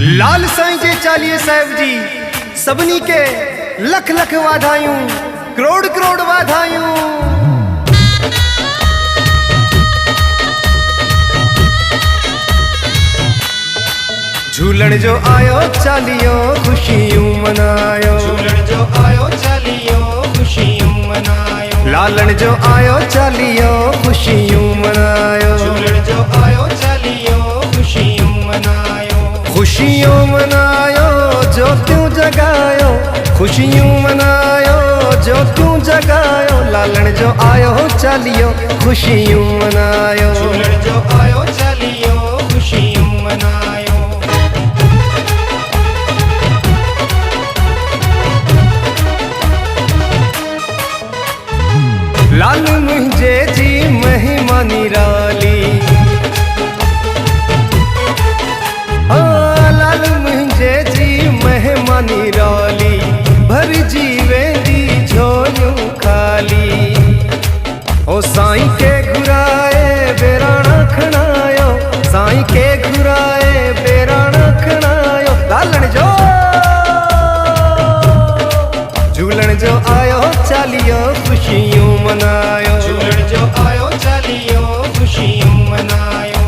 लाल साईं जे चालीहे साहिब जी सभिनी के लख लख वाधायूं, करोड़ करोड़ वाधायूं। झूलण जो आयो चालियो खुशियूं मनायो, झूलण जो आयो चालियो खुशियूं मनायो, लालण जो आयो चालियो खुशियूं मनायो, झूलण जो आयो चालियो खुशियूं मनायो, खुशियों मनायो ज्योतियूं जगायो, खुशियों मनायो ज्योतियूं जगायो। लालण जो आयो चालियो खुशियूं मनायो, झूलण जो आयो चालियो खुशियूं मनायो। लाल मुंहिंजे जी महिमा निराली, लाल मुंहिंजे जी महिमा निराली, भरिजी वेंदी झोलियूं खाली। ओ साईं के घुराए बेराणा खणायो, साईं के घुराए बेराणा खणायो। लालण जो झूलण जो आयो चालियो खुशियूं मनायो, झूलण जो आयो चालियो खुशियूं मनायो।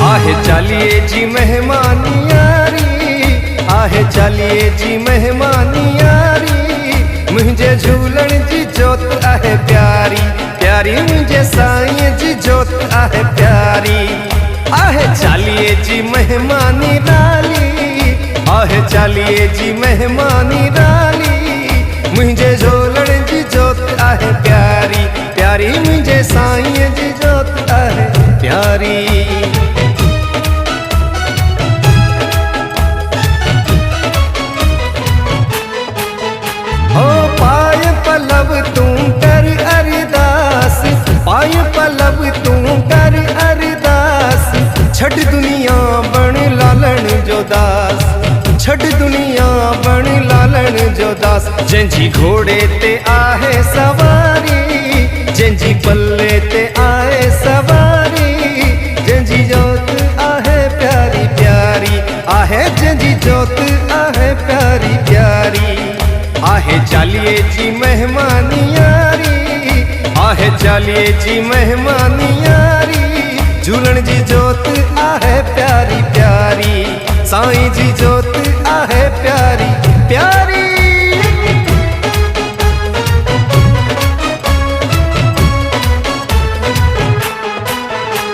आहे चालिये जी मेहमानी यारी, आहे चालिये जी मेहमानी यारी। मुझे झूलण जी जोत आहे प्यारी प्यारी, मुझे साईं जी जोत आहे प्यारी। आहे चालिये जी मेहमानी लाली, आहे चालिये जी मेहमानी लाली। मुझे झूलण जी जोत आहे प्यारी प्यारी, मुझे साईं जी जोत आहे प्यारी। ओ पाय पल्लव तू कर अरदास, पाय पल्लव तू कर अरदास। छड़ दुनिया बण लालण जो दास, छड़ दुनिया बण लालण जो दास। जंहिंजी घोड़े ते आहे सवारी, जंहिंजी पल्ले ते आहे सवारी। जंहिंजी जोत आहे प्यारी प्यारी, आहे जंहिंजी जोत आहे प्यारी प्यारी। आहे चालिये जी मेहमानी यारी, आहे चालिये जी मेहमानी यारी। झूलण जी जोत आहे प्यारी प्यारी, साईं जी जोत आहे प्यारी प्यारी।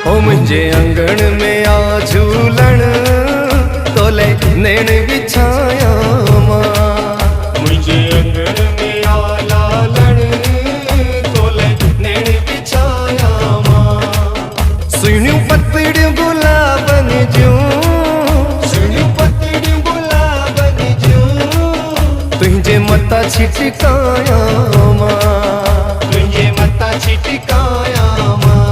ओ मुंहिंजे अंगण में आ झूलण, तोले नेण बिछाया मां। मुझे अंगण में आ लालण, तोले नेण बिछाया मां। सुनियूं पतड़ियूं गुलाबन जूं, सुनियूं पतड़ियूं गुलाबन जूं, तुंहिंजे मथां छिटकाया मां। तुंहिंजे मथां छिटकाया मां।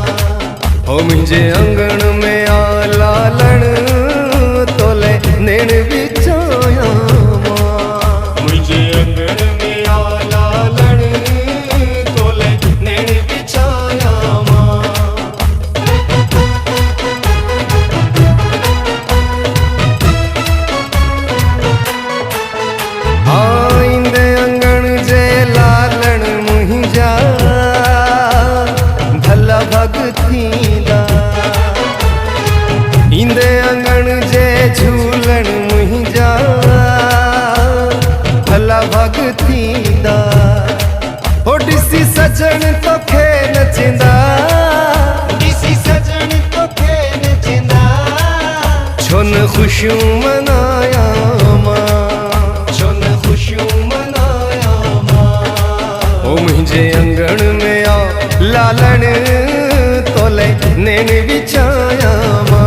ओ मुंहिंजे अंगण में आ लालण, तोले नेण बिछाया मां। मुझे अंगण में आ लालण, तोले नेण बिछाया मां। आईंदे अंगण जे लालण मुंहिंजा, भला भग थींदा। ईंदे अंगण जे झूलण मुंहिंजा, भला भग थींदा। हो ॾिसी सजण तोखे नचंदा, ॾिसी सजण तोखे नचंदा। छो न ख़ुशियूं मनाया मां, छो न ख़ुशियूं मनाया मां। ओ मुंहिंजे अंगण में आ लालण, तोले नेण बिछाया मां।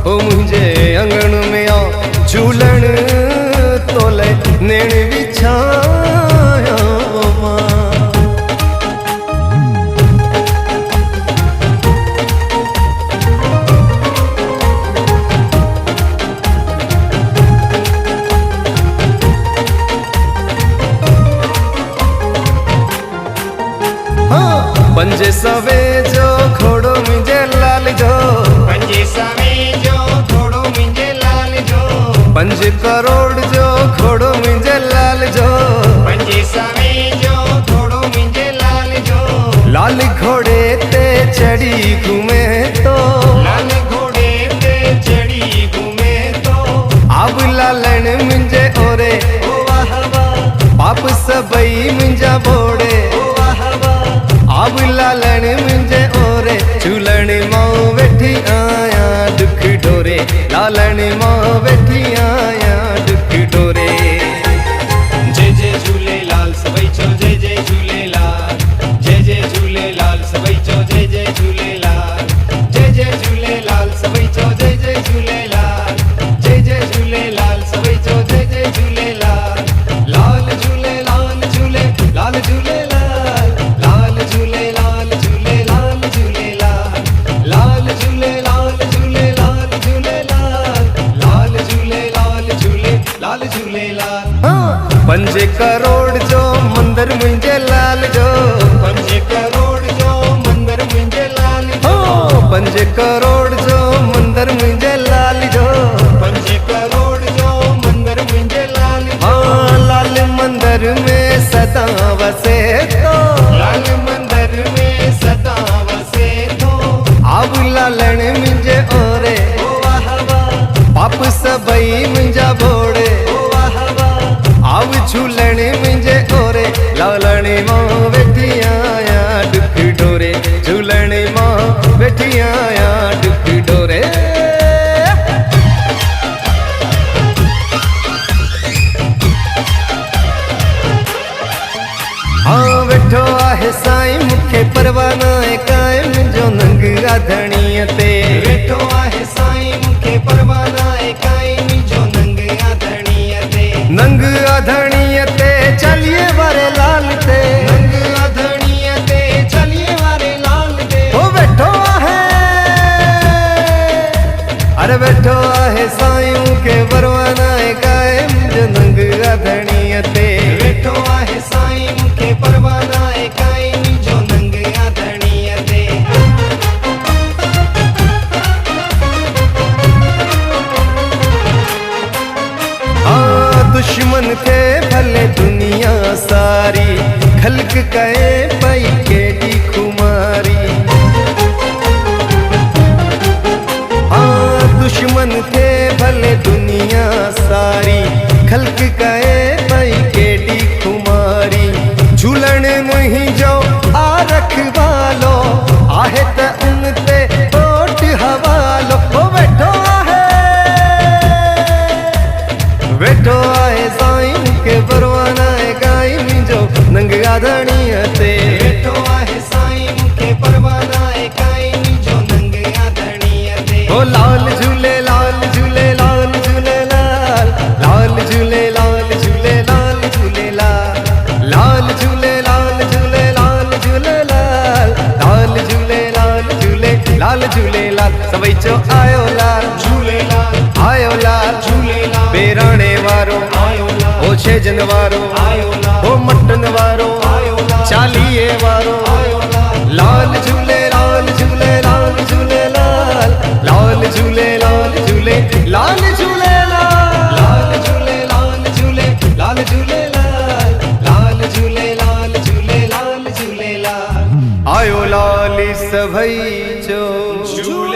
ओ मुंहिंजे अंगण में आ झूलण, तोले नेण बिछाया मां। पंज पंजे सवे जो घोड़ो मुंहिंजे लाल जो पंजे सवे जो घोड़ो मुंहिंजे लाल जो 5 करोड़ जो घोड़ो मुंहिंजे लाल जो पंजे सवे जो घोड़ो मुंहिंजे लाल जो लाल घोड़े ते चढ़ी घूमे तो लाल घोड़े ते चढ़ी घूमे तो आब लालण मुंहिंजे ओरे ओ वाह वाह पाप सबई मुंहिंजा बोड़े ओ वाह वाह आब लालण मुंहिंजे ओरे झूलण मां वेठी आयां दुख डोरे लालण मां वेठी आयां दुख डोरे जय जय झूलेलाल सभई चो जय जय झूलेलाल जय जय झूलेलाल सभई चो जय जय झूलेलाल जय जय झूलेलाल सभई चो जय जय झूलेलाल जय जय झूलेलाल सभई चो जय जय झूलेलाल लाल झूलेलाल झूले लाल झूलेलाल लाल झूलेलाल झूले लाल झूलेलाल लाल झूलेलाल झूले लाल झूलेलाल लाल झूलेलाल झूले लाल झूलेलाल 5 करोड़ जो मंदिर मुंहिंजे लाल जो 5 करोड़ जो मंदिर मुंहिंजे लाल जो 5 करोड़ जो मंदिर मुंहिंजे लाल जो 5 करोड़ जो मंदिर मुंहिंजे लाल जो हाँ लाल मंदिर में सदा वसे तो लाल मंदिर में सदा वसे तो आब लालण मुंहिंजे ओरे ओ वाह वाह पाप सबई मुंहिंजा बोड़े ओ वाह वाह आब झूलण मुंहिंजे ओरे लालण मां वेठी आयां दुख डोरे झूलण मां वेठी आयां दुख डोरे हाँ वेठो आहे साईं मूंखे परवाह न आहे कायम जो नंग आधणीअ ते वेठो आहे साईं मूंखे परवाह न आहे काई मुंहिंजो नंग आधणीअ ते नंग आधणीअ ते चलिए वारे लाल ते नंग आधणीअ ते चलिए वारे लाल ते ओ वेठो आहे अरे वेठो आहे साईं मूंखे परवाह न आहे कायम जो नंग आधणीअ ते वेठो आहे साईं मूंखे परवाह न आहे काई मुंहिंजो नंग आधणीअ ते हाँ दुश्मन थे भले दुनिया सारी खल्क कहे पई केडी खुमारी हाँ दुश्मन थे भले दुनिया सारी खल्क कहे पई केडी खुमारी झूलण मुंहिंजो आ रखवालो आहे त उन ते ओट हवालो ओ वेठो आहे वेठो आहे साईं के परवाह न आहे काई मुंहिंजो नंग आधणीअ ते वेठो आहे साईं मूंखे परवाह न आहे काई मुंहिंजो नंग आधणीअ ते ओ लाल झूले लाल झूले लाल झूलेलाल लाल झूले लाल झूले लाल झूलेलाल लाल झूले लाल झूले लाल झूलेलाल लाल झूले लाल झूले लाल झूलेलाल सभई चो आयो लाल झूलेलाल आयो लाल झूलेलाल बेराणे वारो आयो लाल ओ छेजन वारो आयो लाल ओ मटन वारो आयो लाल चालीहे वारो आयो लाल लाल झूले लाल झूले लाल झूलेलाल लाल झूले लाल झूले लाल झूलेलाल लाल झूले लाल झूले लाल झूलेलाल लाल झूले लाल झूले लाल झूलेलाल आयो लाल सभई जो झूले